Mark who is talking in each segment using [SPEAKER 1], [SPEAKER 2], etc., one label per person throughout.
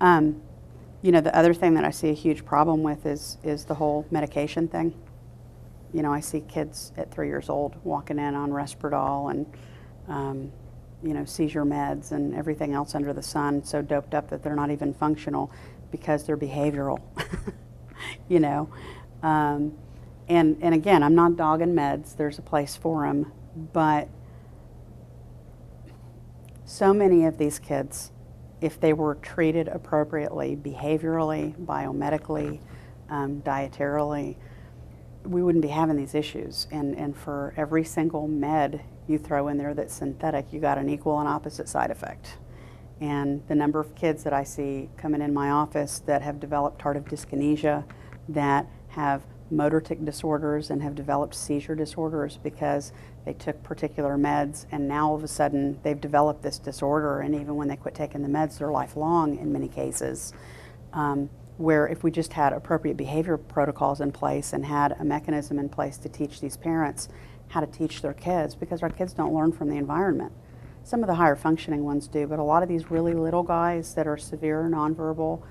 [SPEAKER 1] You know, the other thing that I see a huge problem with is the whole medication thing. You know, I see kids at 3 years old walking in on Risperdal and, you know, seizure meds and everything else under the sun, so doped up that they're not even functional because they're behavioral, you know. And again, I'm not dogging meds. There's a place for them. But so many of these kids, if they were treated appropriately, behaviorally, biomedically, dietarily, we wouldn't be having these issues. And for every single med you throw in there that's synthetic, you got an equal and opposite side effect. And the number of kids that I see coming in my office that have developed tardive dyskinesia, that have motor tic disorders and have developed seizure disorders because they took particular meds, and now all of a sudden they've developed this disorder, and even when they quit taking the meds, they're lifelong in many cases. Where if we just had appropriate behavior protocols in place and had a mechanism in place to teach these parents how to teach their kids, because our kids don't learn from the environment. Some of the higher functioning ones do, but a lot of these really little guys that are severe nonverbal,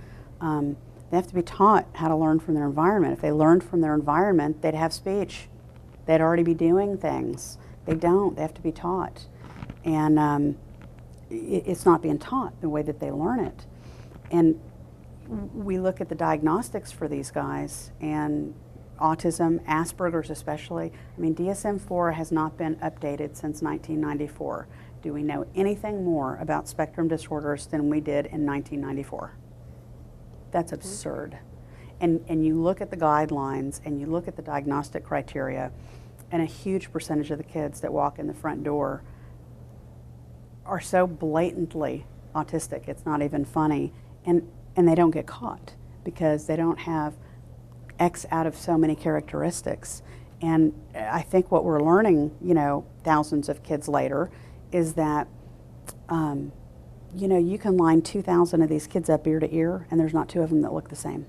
[SPEAKER 1] they have to be taught how to learn from their environment. If they learned from their environment, they'd have speech. They'd already be doing things. They don't. They have to be taught. And it's not being taught the way that they learn it. And we look at the diagnostics for these guys, and autism, Asperger's especially. I mean, DSM-4 has not been updated since 1994. Do we know anything more about spectrum disorders than we did in 1994? That's absurd. And you look at the guidelines and you look at the diagnostic criteria, and a huge percentage of the kids that walk in the front door are so blatantly autistic, it's not even funny. And they don't get caught because they don't have X out of so many characteristics. And I think what we're learning, you know, thousands of kids later, is that, you know, you can line 2,000 of these kids up ear to ear, and there's not 2 of them that look the same.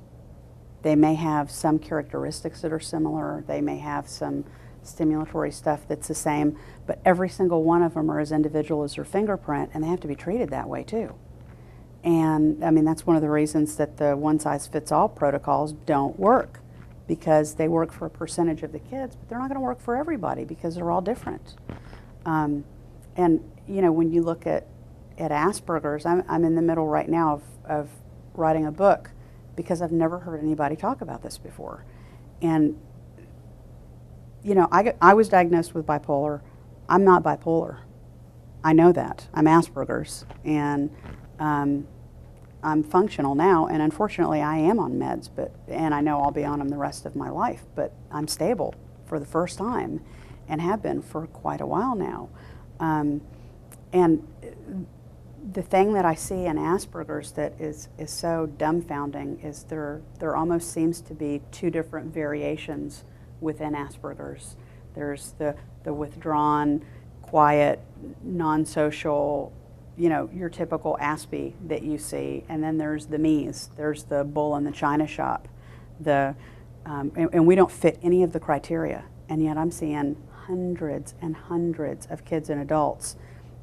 [SPEAKER 1] They may have some characteristics that are similar. They may have some stimulatory stuff that's the same, but every single one of them are as individual as their fingerprint, and they have to be treated that way too. And I mean, that's one of the reasons that the one-size-fits-all protocols don't work, because they work for a percentage of the kids, but they're not going to work for everybody because they're all different. And you know, when you look at Asperger's, I'm in the middle right now of writing a book because I've never heard anybody talk about this before. And you know, I was diagnosed with bipolar. I'm not bipolar. I know that. I'm Asperger's, and I'm functional now, and unfortunately I am on meds, and I know I'll be on them the rest of my life, but I'm stable for the first time and have been for quite a while now. And the thing that I see in Asperger's that is so dumbfounding is there almost seems to be 2 different variations within Asperger's. There's the withdrawn, quiet, non-social, you know, your typical Aspie that you see, and then there's the me's. There's the bull in the china shop. And we don't fit any of the criteria, and yet I'm seeing hundreds and hundreds of kids and adults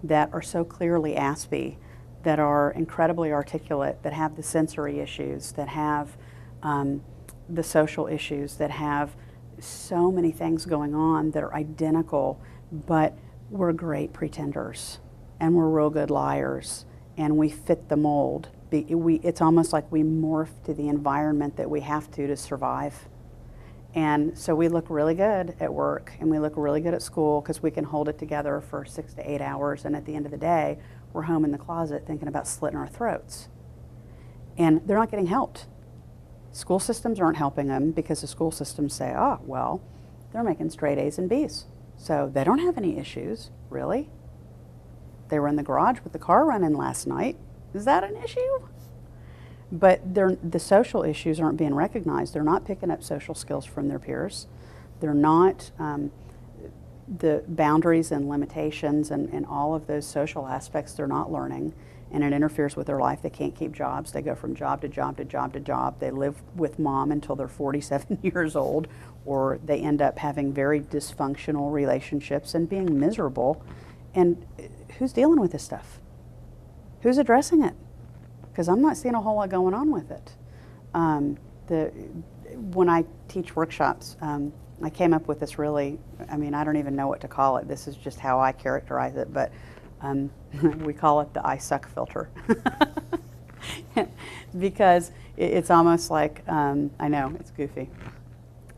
[SPEAKER 1] that are so clearly Aspie, that are incredibly articulate, that have the sensory issues, that have the social issues, that have so many things going on that are identical, but we're great pretenders. And we're real good liars, and we fit the mold. It's almost like we morph to the environment that we have to survive. And so we look really good at work, and we look really good at school because we can hold it together for 6 to 8 hours, and at the end of the day, we're home in the closet thinking about slitting our throats. And they're not getting helped. School systems aren't helping them because the school systems say, oh, well, they're making straight A's and B's, so they don't have any issues, really. They were in the garage with the car running last night. Is that an issue? But the social issues aren't being recognized. They're not picking up social skills from their peers. They're not, the boundaries and limitations and all of those social aspects they're not learning, and it interferes with their life. They can't keep jobs. They go from job to job to job to job. They live with mom until they're 47 years old, or they end up having very dysfunctional relationships and being miserable. And who's dealing with this stuff? Who's addressing it? because I'm not seeing a whole lot going on with it. When I teach workshops, I came up with this really, I mean, I don't even know what to call it. This is just how I characterize it, but we call it the I suck filter. Because it's almost like, I know, it's goofy,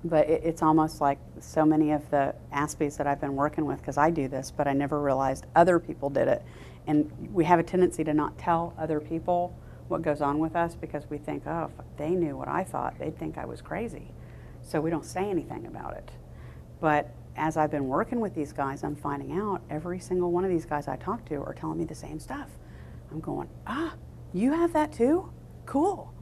[SPEAKER 1] but it's almost like so many of the Aspies that I've been working with, because I do this, but I never realized other people did it. And we have a tendency to not tell other people what goes on with us because we think, oh, if they knew what I thought, they'd think I was crazy. So we don't say anything about it. But as I've been working with these guys, I'm finding out every single one of these guys I talk to are telling me the same stuff. I'm going, you have that too? Cool.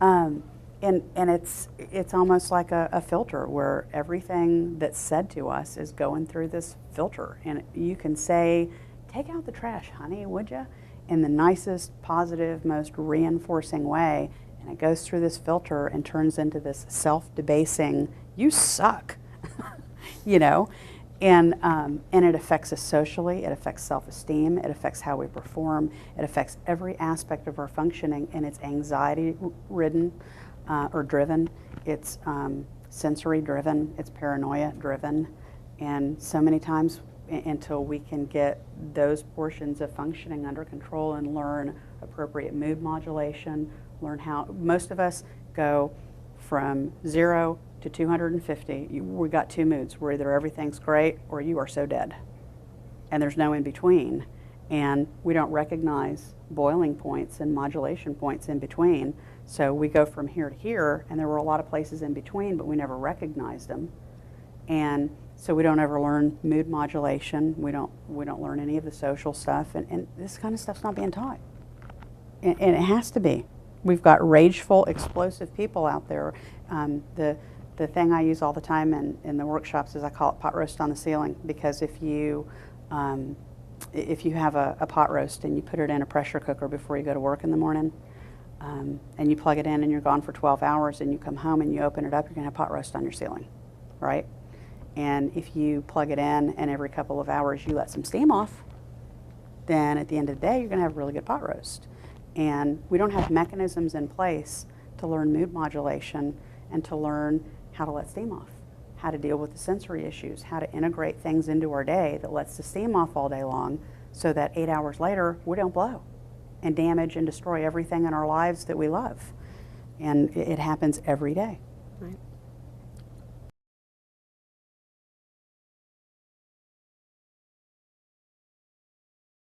[SPEAKER 1] And it's almost like a filter where everything that's said to us is going through this filter. And you can say, take out the trash, honey, would you? In the nicest, positive, most reinforcing way. And it goes through this filter and turns into this self-debasing, you suck, you know? And it affects us socially, it affects self-esteem, it affects how we perform, it affects every aspect of our functioning, and it's anxiety-ridden or driven, it's sensory-driven, it's paranoia-driven, and so many times until we can get those portions of functioning under control and learn appropriate mood modulation, learn how, most of us go from 0 to 250. We got two moods, where either everything's great or you are so dead. And there's no in between. And we don't recognize boiling points and modulation points in between. So we go from here to here, and there were a lot of places in between, but we never recognized them. And so we don't ever learn mood modulation. We don't learn any of the social stuff, and this kind of stuff's not being taught. And it has to be. We've got rageful, explosive people out there. The thing I use all the time in the workshops is I call it pot roast on the ceiling, because if you have a pot roast and you put it in a pressure cooker before you go to work in the morning, and you plug it in and you're gone for 12 hours and you come home and you open it up, you're going to have pot roast on your ceiling, right? And if you plug it in and every couple of hours you let some steam off, then at the end of the day you're going to have a really good pot roast. And we don't have mechanisms in place to learn mood modulation and to learn how to let steam off, how to deal with the sensory issues, how to integrate things into our day that lets the steam off all day long so that 8 hours later we don't blow and damage and destroy everything in our lives that we love. And it happens every day.
[SPEAKER 2] Right.